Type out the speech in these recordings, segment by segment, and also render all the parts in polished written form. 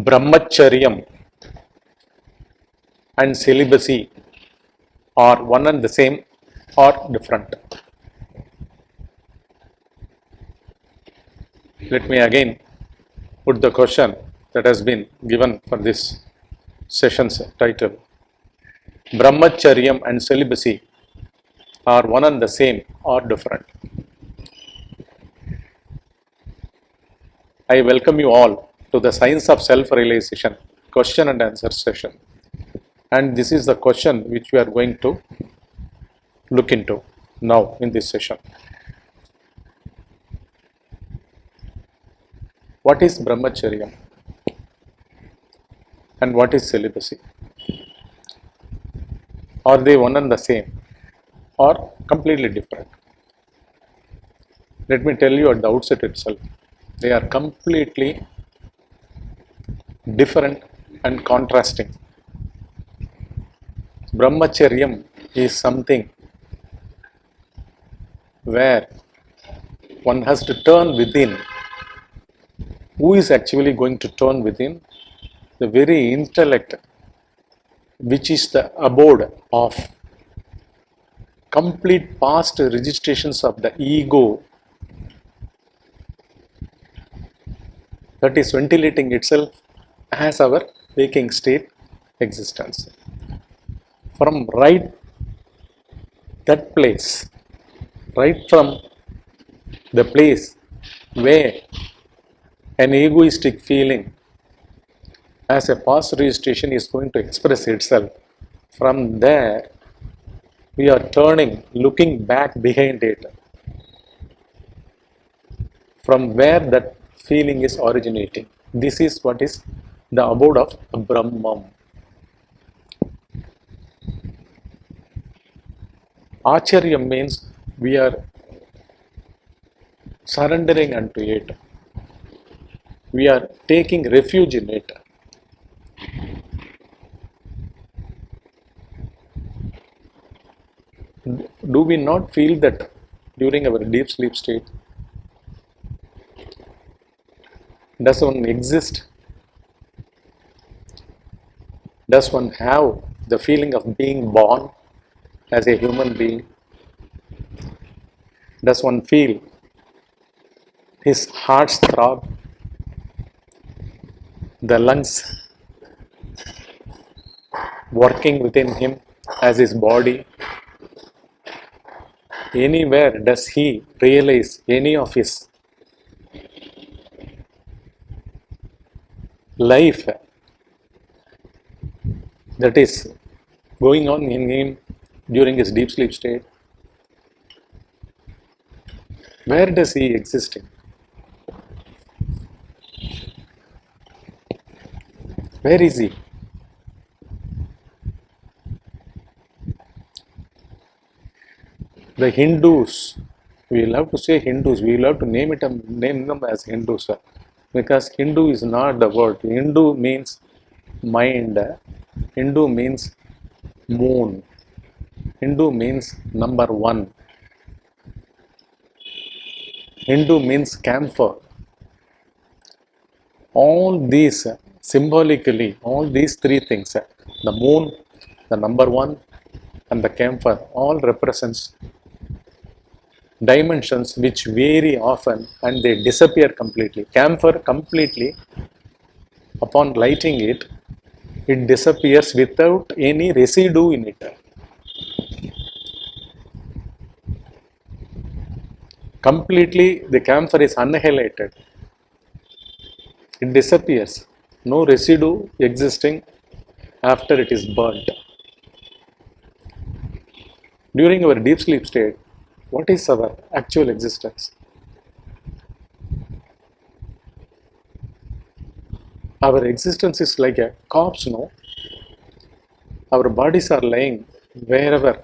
Brahmacharyam and celibacy are one and the same or different? Let me again put the question that has been given for this session's title. Brahmacharyam and celibacy are one and the same or different? I welcome you all to the Science of Self-Realization question and answer session. And this is the question which we are going to look into now in this session. What is Brahmacharyam and what is celibacy? Are they one and the same or completely different? Let me tell you at the outset itself, they are completely different and contrasting. Brahmacharyam is something where one has to turn within. Who is actually going to turn within? The very intellect, which is the abode of complete past registrations of the ego, that is ventilating itself as our waking state existence. From right that place, right from the place where an egoistic feeling as a past registration is going to express itself, from there we are turning, looking back behind it, from where that feeling is originating. This is what is the abode of Brahman. Acharya means we are surrendering unto it. We are taking refuge in it. Do we not feel that during our deep sleep state? Does one exist? Does one have the feeling of being born as a human being? Does one feel his heart's throb, the lungs working within him as his body? Anywhere does he realize any of his life that is going on in him during his deep sleep state? Where does he exist in? Where is he? The Hindus, we love to say Hindus, we love to name them as Hindus, because Hindu is not the word. Hindu means mind, Hindu means moon, Hindu means number one, Hindu means camphor. All these symbolically, all these three things, the moon, the number one and the camphor, all represents dimensions which vary often and they disappear completely. Camphor completely, upon lighting it, it disappears without any residue in it. Completely, the camphor is annihilated. It disappears. No residue existing after it is burnt. During our deep sleep state, what is our actual existence? Our existence is like a corpse, no? Our bodies are lying wherever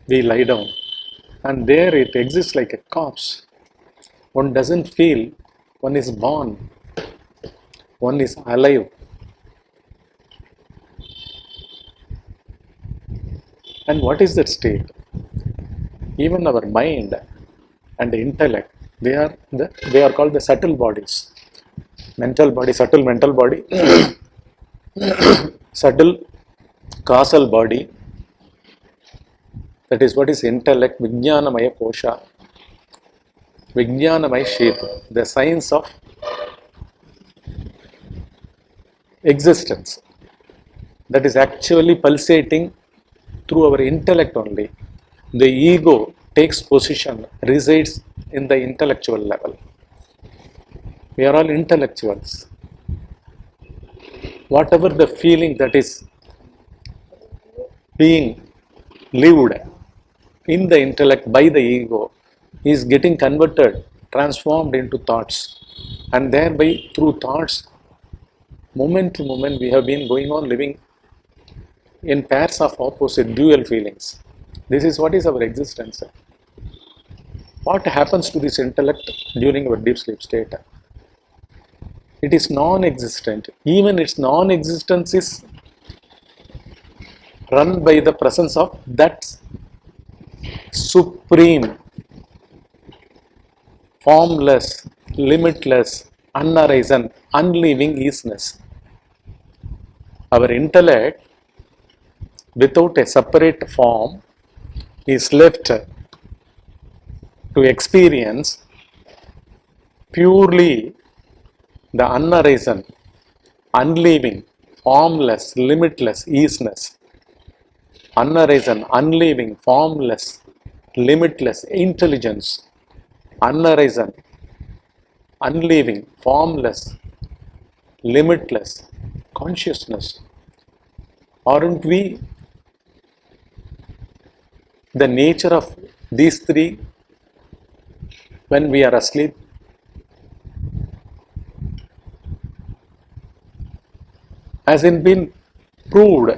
we lie down, and there it exists like a corpse. One doesn't feel one is born, one is alive. And what is that state? Even our mind and the intellect, they are called the subtle bodies. mental body, subtle mental body, subtle causal body, that is what is intellect, Vijnanamaya Kosha, Vijnanamaya Sheath, the science of existence that is actually pulsating through our intellect only. The ego takes position, resides in the intellectual level. We are all intellectuals. Whatever the feeling that is being lived in the intellect by the ego is getting converted, transformed into thoughts, and thereby through thoughts, moment to moment, we have been going on living in pairs of opposite dual feelings. This is what is our existence. What happens to this intellect during our deep sleep state? It is non-existent. Even its non-existence is run by the presence of that supreme, formless, limitless, unarisen, unleaving isness. Our intellect, without a separate form, is left to experience purely the unarisen, unleaving, formless, limitless isness. Unarisen, unleaving, formless, limitless intelligence. Unarisen, unleaving, formless, limitless consciousness. Aren't we the nature of these three when we are asleep? Has it been proved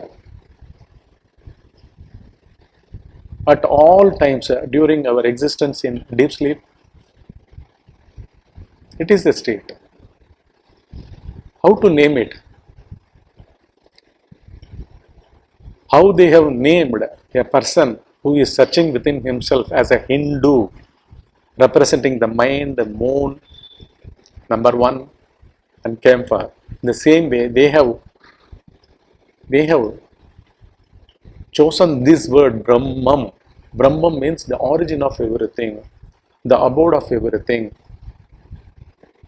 at all times during our existence in deep sleep? It is the state. How to name it? How they have named a person who is searching within himself as a Hindu, representing the mind, the moon, number one, and camphor. The same way they have chosen this word Brahman. Brahman means the origin of everything, the abode of everything.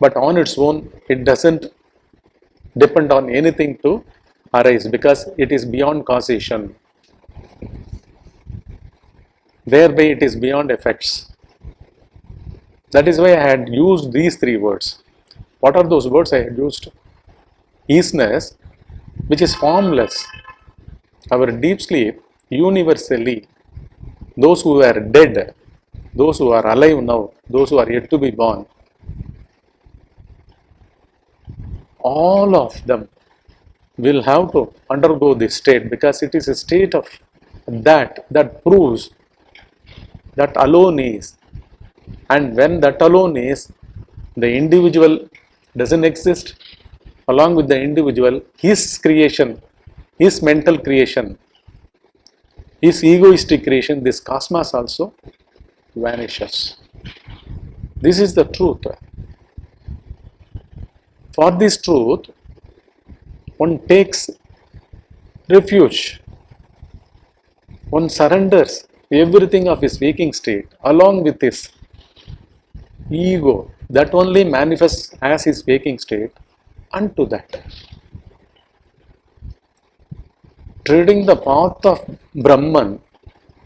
But on its own, it doesn't depend on anything to arise because it is beyond causation. Thereby, it is beyond effects. That is why I had used these three words. What are those words I had used? Isness, which is formless. Our deep sleep, universally, those who are dead, those who are alive now, those who are yet to be born, all of them will have to undergo this state because it is a state of that proves that alone is. And when that alone is, the individual doesn't exist. Along with the individual, his creation, his mental creation, his egoistic creation, this cosmos also vanishes. This is the truth. For this truth, one takes refuge. One surrenders everything of his waking state along with his ego that only manifests as his waking state unto that. Treading the path of Brahman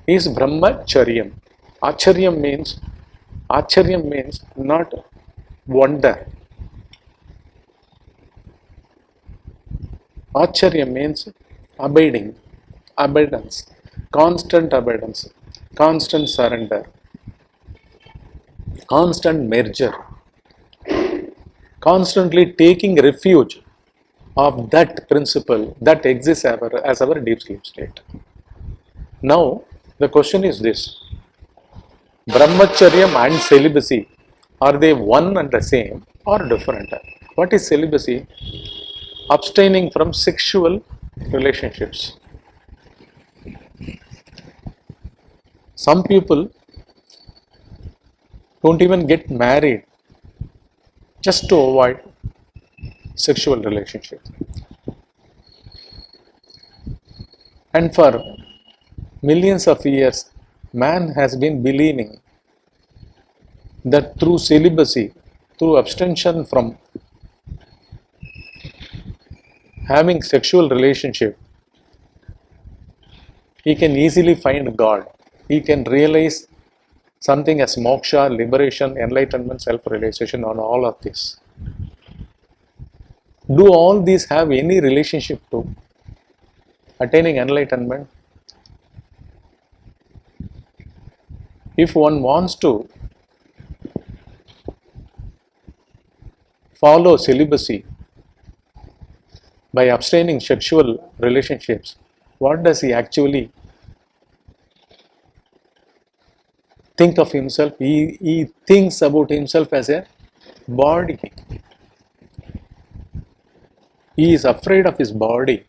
is Brahmacharyam. Acharyam means not wonder. Acharya means abiding, abundance, constant abundance, constant surrender, constant merger, constantly taking refuge of that principle that exists as our deep sleep state. Now, the question is this: Brahmacharyam and celibacy, are they one and the same or different? What is celibacy? Abstaining from sexual relationships. Some people don't even get married just to avoid sexual relationship. And for millions of years, man has been believing that through celibacy, through abstention from having sexual relationship, he can easily find God. He can realize something as moksha, liberation, enlightenment, self-realization, on all of this. Do all these have any relationship to attaining enlightenment? If one wants to follow celibacy by abstaining sexual relationships, what does he actually think of himself? He thinks about himself as a body. He is afraid of his body,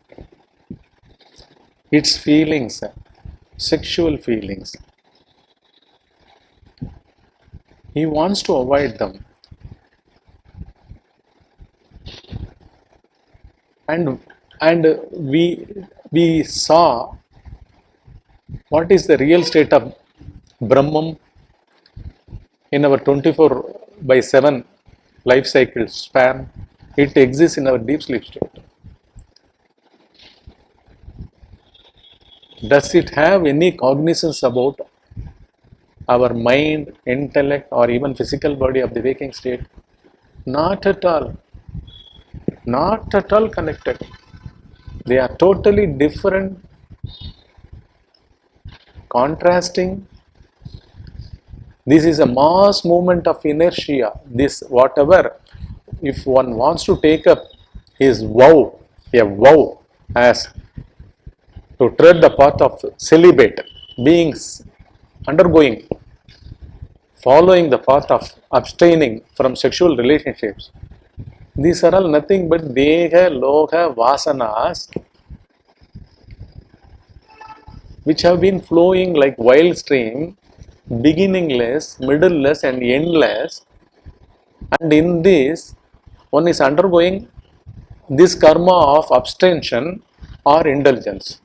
its feelings, sexual feelings. He wants to avoid them. And we saw what is the real state of Brahman in our 24/7 life cycle span. It exists in our deep sleep state. Does it have any cognizance about our mind, intellect, or even physical body of the waking state? Not at all. Not at all connected. They are totally different, contrasting. This is a mass movement of inertia. This, whatever, if one wants to take up his vow, a vow, as to tread the path of celibate, being undergoing, following the path of abstaining from sexual relationships, these are all nothing but deha, loha, vasanas, which have been flowing like wild stream, beginningless, middleless, and endless. And in this, one is undergoing this karma of abstention or indulgence.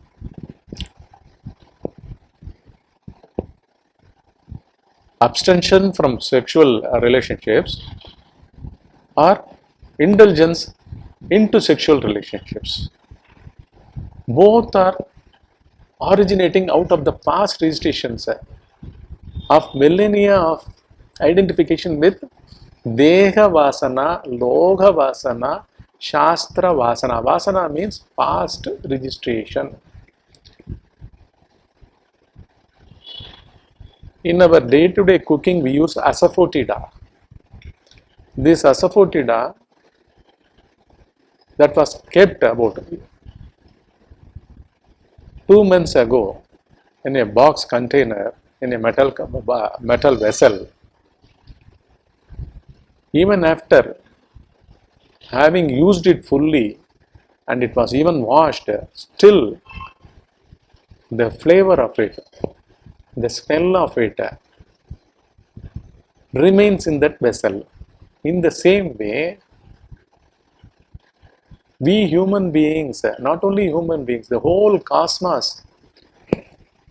Abstention from sexual relationships or indulgence into sexual relationships. Both are originating out of the past registrations of millennia of identification with Deha Vasana, Logha Vasana, Shastra Vasana. Vasana means past registration. In our day-to-day cooking, we use asafoetida. This asafoetida that was kept about 2 months ago in a box container in a metal vessel. Even after having used it fully and it was even washed, still the flavor of it, the smell of it remains in that vessel. In the same way, we human beings, not only human beings, the whole cosmos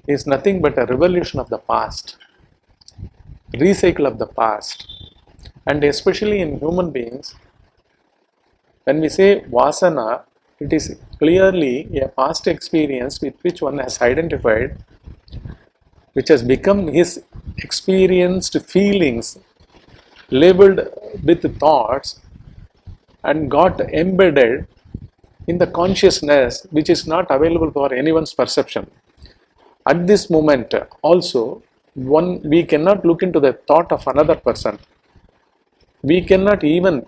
is nothing but a revolution of the past, recycle of the past. And especially in human beings, when we say vasana, it is clearly a past experience with which one has identified, which has become his experienced feelings, labeled with thoughts, and got embedded in the consciousness which is not available for anyone's perception. At this moment also, we cannot look into the thought of another person. We cannot even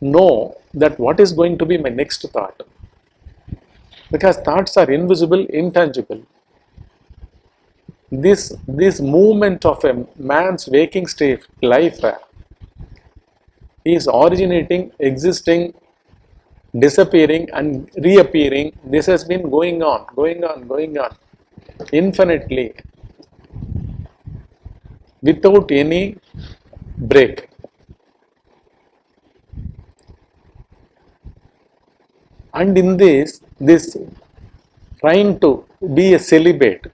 know that what is going to be my next thought, because thoughts are invisible, intangible. This movement of a man's waking state life is originating, existing, disappearing and reappearing. This has been going on infinitely without any break. And in this trying to be a celibate,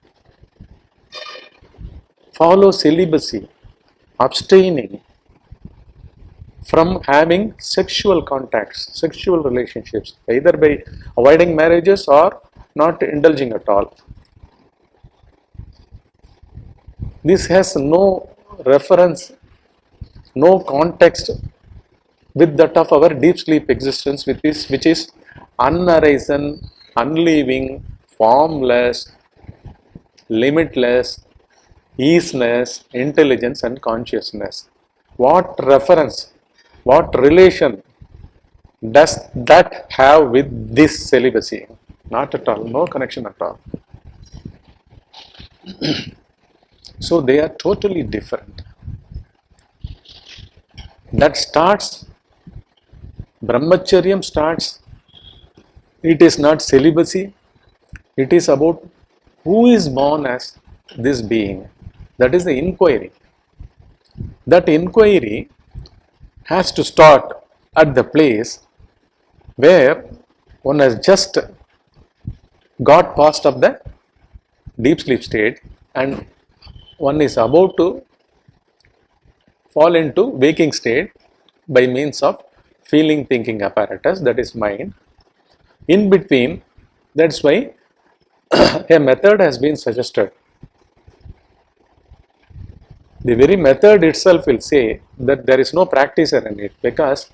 follow celibacy, abstaining from having sexual contacts, sexual relationships, either by avoiding marriages or not indulging at all. This has no reference, no context with that of our deep sleep existence, which is unarisen, unleaving, formless, limitless, easiness, intelligence, and consciousness. What reference, what relation does that have with this celibacy? Not at all, no connection at all. So they are totally different. That starts, Brahmacharyam starts, it is not celibacy, it is about who is born as this being. That is the inquiry. That inquiry has to start at the place where one has just got past of the deep sleep state and one is about to fall into waking state by means of feeling thinking apparatus, that is mind. In between, that's why a method has been suggested. The very method itself will say that there is no practicer in it, because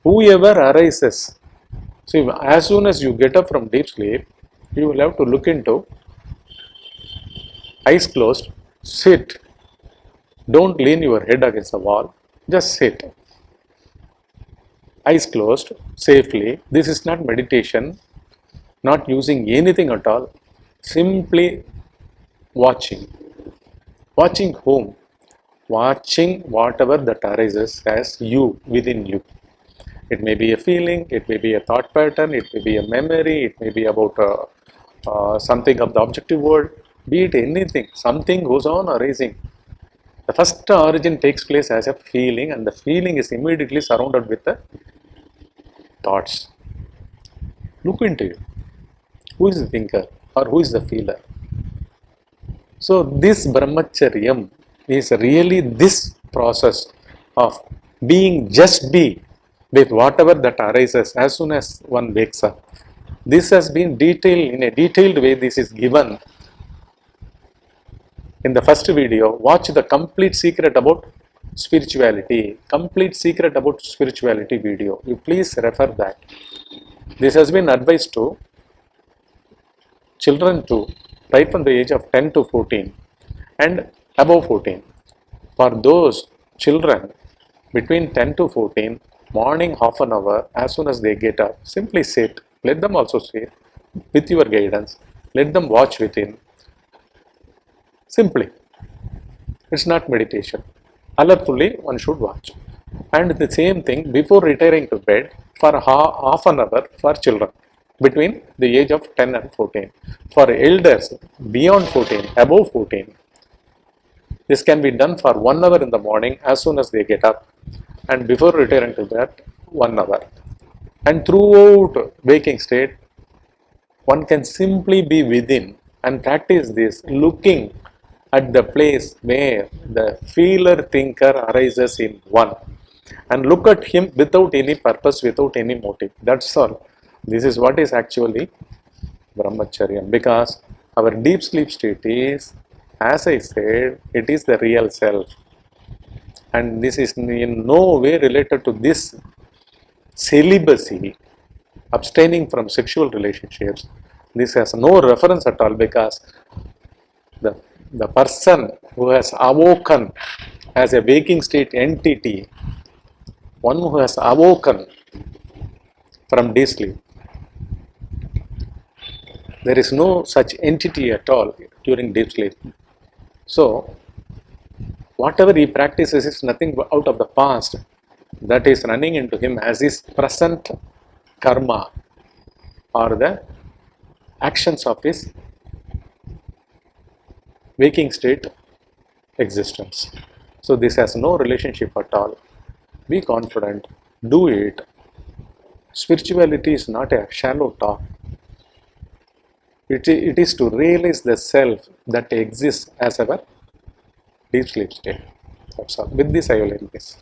whoever arises, see, as soon as you get up from deep sleep, you will have to look into, eyes closed, sit. Don't lean your head against the wall, just sit. Eyes closed, safely. This is not meditation, not using anything at all, simply watching. Watching whom? Watching whatever that arises as you, within you. It may be a feeling, it may be a thought pattern, it may be a memory, it may be about something of the objective world, be it anything, something goes on arising. The first origin takes place as a feeling, and the feeling is immediately surrounded with the thoughts. Look into it. Who is the thinker or who is the feeler? So this brahmacharyam is really this process of being, just be with whatever that arises as soon as one wakes up. This has been detailed, in a detailed way this is given in the first video. Watch the complete secret about spirituality, video. You please refer that. This has been advised to children too, right from the age of 10 to 14 and above 14. For those children between 10 to 14, morning half an hour, as soon as they get up, simply sit. Let them also sit with your guidance. Let them watch within. Simply. It's not meditation. Alertfully, one should watch. And the same thing before retiring to bed for half an hour for children between the age of 10 and 14. For elders beyond 14, above 14, this can be done for 1 hour in the morning as soon as they get up, and before retiring to bed 1 hour. And throughout waking state, one can simply be within and practice this, looking at the place where the feeler thinker arises in one, and look at him without any purpose, without any motive. That's all. This is what is actually brahmacharya, because our deep sleep state is, as I said, it is the real self, and this is in no way related to this celibacy, abstaining from sexual relationships. This has no reference at all, because the person who has awoken as a waking state entity, one who has awoken from deep sleep, there is no such entity at all during deep sleep. So, whatever he practices is nothing out of the past that is running into him as his present karma or the actions of his waking state existence. So, this has no relationship at all. Be confident, do it, Spirituality is not a shallow talk. It is to realize the self that exists as our deep sleep state. That's all. With this, I will end this.